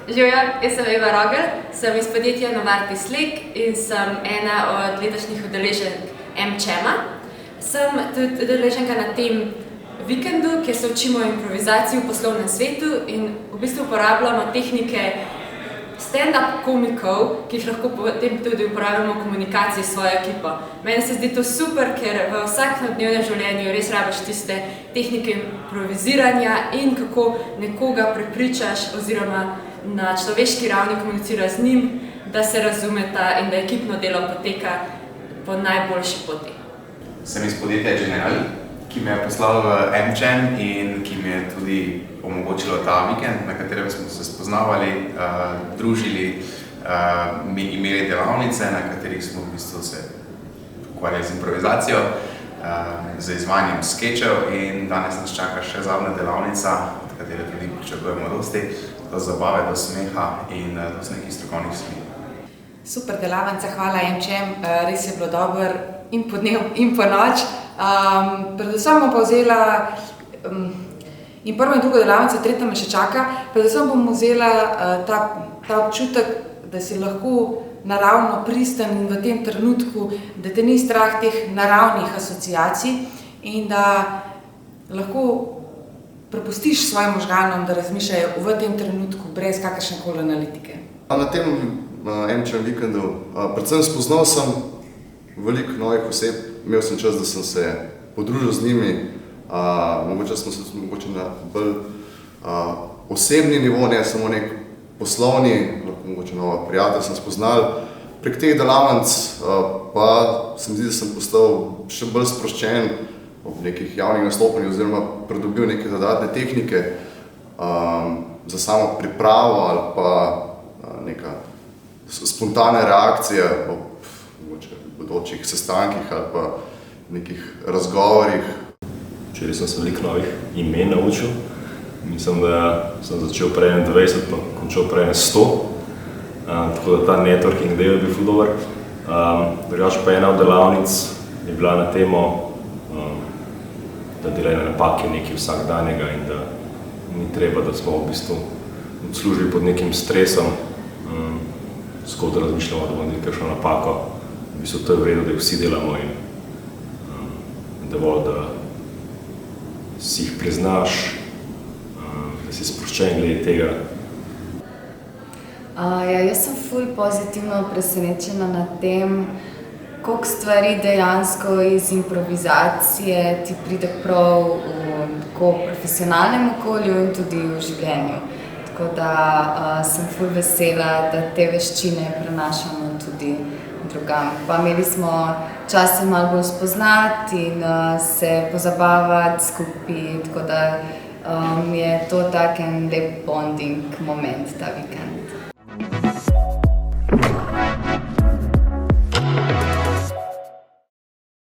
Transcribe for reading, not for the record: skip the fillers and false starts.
Živjo, jaz sem Eva Rogel, sem iz podjetja Novartis Lek in sem ena od letošnjih udeleženk MChema. Sem tudi udeleženka na tem vikendu, kjer se učimo improvizaciji v poslovnem svetu in v bistvu uporabljamo tehnike stand-up komikov, ki jih lahko potem tudi uporabljamo v komunikaciji s svojo ekipo. Meni se zdi to super, ker v vsakodnevnem življenju res rabiš tiste tehnike improviziranja in kako nekoga prepričaš oziroma na človeški ravni komuniciraš z njim, da se razumeta in da ekipno delo poteka po najboljši poti. Sem iz podjetja General, ki me je poslal v MChem in ki mi je tudi omogočilo ta vikend, na katerem smo se spoznavali, družili, imeli delavnice, na katerih smo v bistvu se ukvarjali z improvizacijo, z izvajanjem skečev in danes nas čaka še zadnja delavnica, od katere tudi pričakujemo dosti, do zabave, do smeha in do nekih strokovnih smi. Super delavnica, hvala MChem, res je bilo dobro in po dnev in po noč. Predvsem bom pa vzela in prvo in drugo delavnico, tretja me še čaka, predvsem bom vzela ta občutek, da si lahko naravno pristen in v tem trenutku, da te ni strah teh naravnih asociacij in da lahko prepustiš svojim možganom, da razmišljajo v tem trenutku brez kakršnekoli analitike. Na tem MChem vikendu predvsem spoznal sem veliko novih oseb, imel sem čas, da sem se podružil z njimi, mogoče smo se na bolj osebni nivo, ne samo nek poslovni, mogoče nova prijatelj sem spoznal. Prek teh delavnic pa se mi zdi, da sem postal še bolj sproščen ob nekih javnih nastopanjih oziroma pridobil neke dodatne tehnike za samo pripravo ali pa neka spontane reakcije ob bodočih sestankih ali pa nekih razgovorih. Včeraj sem se veliko novih imen naučil. Mislim, da sem začel prej 20, pa končal prej 100. Tako da ta networking del je bil ful dober. Drugače pa ena od delavnic je bila na temo, da delajo napake nekaj vsakdanjega in da ni treba, da smo v bistvu v službi pod nekim stresom, skozi da razmišljamo, da bomo delali kakšno napako. V bistvu to je v redu, da jih vsi delamo in dovolj, da si jih priznaš, da si sproščen glede tega. Jaz sem ful pozitivno presenečena nad tem, koliko stvari dejansko iz improvizacije ti pride prav v tako profesionalnem okolju in tudi v življenju. Tako da sem ful vesela, da te veščine prenašamo tudi drugam. Pa imeli smo čas se malo bolj spoznati in se pozabavati skupaj, tako da je to tak en lep bonding moment ta vikend.